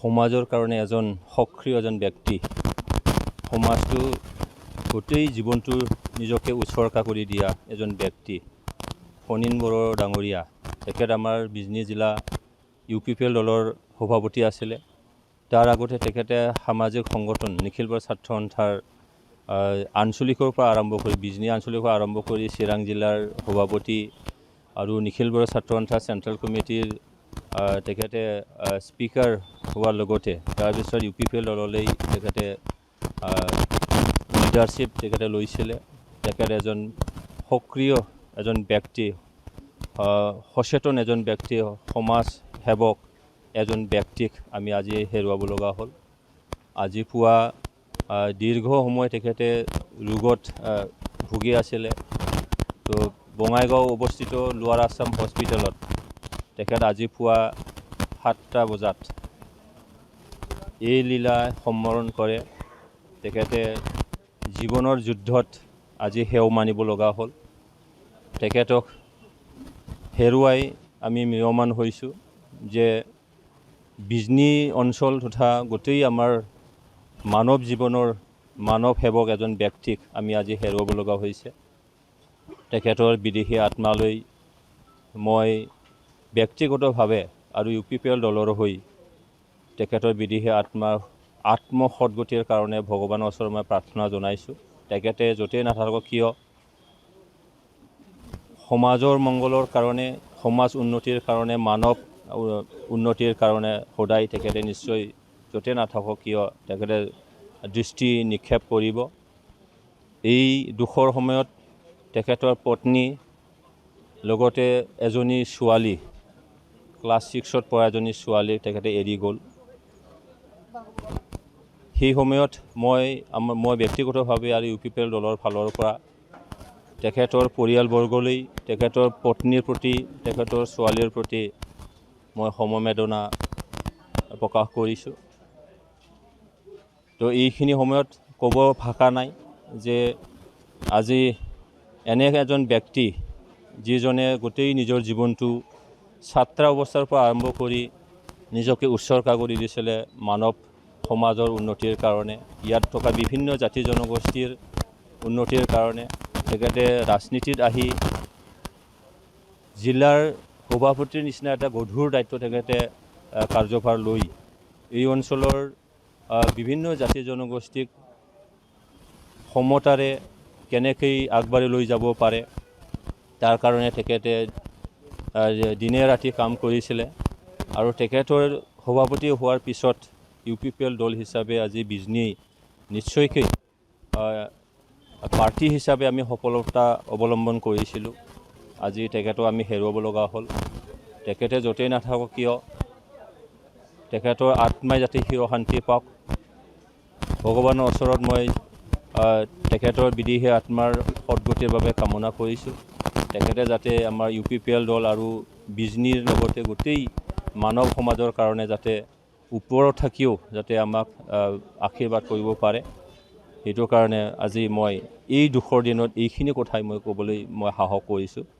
সমাজৰ কাৰণে এজন সক্ৰিয় এজন ব্যক্তি, সমাজটো গোটেই জীৱনটো নিজকে উৎসৰ্গা কৰি দিয়া এজন ব্যক্তি ফণীন বড়ো ডাঙৰীয়া। তেখেত আমাৰ বিজনী জিলা UPPL দলৰ সভাপতি আছিলে। তাৰ আগতে তেখেতে সামাজিক সংগঠন নিখিল বড়ো ছাত্ৰ সন্থাৰ আঞ্চলিকৰ পৰা আৰম্ভ কৰি বিজনী আঞ্চলিকৰ আৰম্ভ কৰি চিৰাং জিলাৰ সভাপতি আৰু নিখিল বড়ো ছাত্ৰ সন্থাৰ চেণ্ট্ৰেল কমিটিৰ তেখেতে স্পিকাৰ হোৱাৰ লগতে তাৰপিছত UPPL দললৈ তেখেতে লিডাৰশ্বিপ তেখেতে লৈছিলে। তেখেত এজন সক্ৰিয় এজন ব্যক্তি, সচেতন এজন ব্যক্তি, সমাজ সেৱক এজন ব্যক্তিক আমি আজি হেৰুৱাব লগা হ'ল। আজি পুৱা দীৰ্ঘ সময় তেখেতে ৰোগত ভুগি আছিলে। তো বঙাইগাঁও অৱস্থিত লোৱাৰ আছাম হস্পিটেলত তেখেত আজি পুৱা 7টা বজাত এই লীলা সম্মৰণ কৰে। তেখেতে জীৱনৰ যুদ্ধত আজি সেৱ মানিব লগা হ'ল। তেখেতক হেৰুৱাই আমি ম্ৰিয়মান হৈছোঁ যে বিজনী অঞ্চল তথা গোটেই আমাৰ মানৱ জীৱনৰ মানৱ সেৱক এজন ব্যক্তিক আমি আজি হেৰুৱাব লগা হৈছে। তেখেতৰ বিদেহী আত্মালৈ মই ব্যক্তিগতভাৱে আৰু UPPL দলৰ হৈ তেখেতৰ বিদেহী আত্মাৰ আত্মসদ্গতিৰ কাৰণে ভগৱানৰ ওচৰত মই প্ৰাৰ্থনা জনাইছোঁ। তেখেতে য'তেই নাথাকক কিয় সমাজৰ মংগলৰ কাৰণে, সমাজ উন্নতিৰ কাৰণে, মানৱ উন্নতিৰ কাৰণে সদায় তেখেতে নিশ্চয় য'তে নাথাকক কিয় তেখেতে দৃষ্টি নিক্ষেপ কৰিব। এই দুখৰ সময়ত তেখেতৰ পত্নী লগতে এজনী ছোৱালী, ক্লাছ 6ত পঢ়া এজনী ছোৱালী তেখেতে এৰি গ'ল। সেই সময়ত মই ব্যক্তিগতভাৱে আৰু UPPL দলৰ ফালৰ পৰা তেখেতৰ পৰিয়ালবৰ্গলৈ, তেখেতৰ পত্নীৰ প্ৰতি, তেখেতৰ ছোৱালীৰ প্ৰতি মই সমবেদনা প্ৰকাশ কৰিছোঁ। তো এইখিনি সময়ত ক'ব ভাষা নাই যে আজি এনে এজন ব্যক্তি যিজনে গোটেই নিজৰ জীৱনটো ছাত্ৰ অৱস্থাৰ পৰা আৰম্ভ কৰি নিজকে উৎসৰ্গা কৰি দিছিলে মানৱ সমাজৰ উন্নতিৰ কাৰণে, ইয়াত থকা বিভিন্ন জাতি জনগোষ্ঠীৰ উন্নতিৰ কাৰণে। তেখেতে ৰাজনীতিত আহি জিলাৰ সভাপতিৰ নিচিনা এটা গধুৰ দায়িত্ব তেখেতে কাৰ্যভাৰ লৈ এই অঞ্চলৰ বিভিন্ন জাতি জনগোষ্ঠীক সমতাৰে কেনেকৈ আগবাঢ়ি লৈ যাব পাৰে তাৰ কাৰণে তেখেতে দিনে ৰাতি কাম কৰিছিলে। আৰু তেখেতৰ সভাপতি হোৱাৰ পিছত UPPL দল হিচাপে আজি বিজনী নিশ্চয়কৈ পাৰ্টি হিচাপে আমি সফলতা অৱলম্বন কৰিছিলোঁ। আজি তেখেতক আমি হেৰুৱাব লগা হ'ল। তেখেতে য'তেই নাথাকক কিয় তেখেতৰ আত্মাই যাতে চিৰ শান্তি পাওক, ভগৱানৰ ওচৰত মই তেখেতৰ বিদেহী আত্মাৰ সদ্গতিৰ বাবে কামনা কৰিছোঁ। তেখেতে যাতে আমাৰ UPPL দল আৰু বিজনীৰ লগতে গোটেই মানৱ সমাজৰ কাৰণে যাতে ওপৰত থাকিও যাতে আমাক আশীৰ্বাদ কৰিব পাৰে, সেইটো কাৰণে আজি মই এই দুখৰ দিনত এইখিনি কথাই মই ক'বলৈ মই সাহস কৰিছোঁ।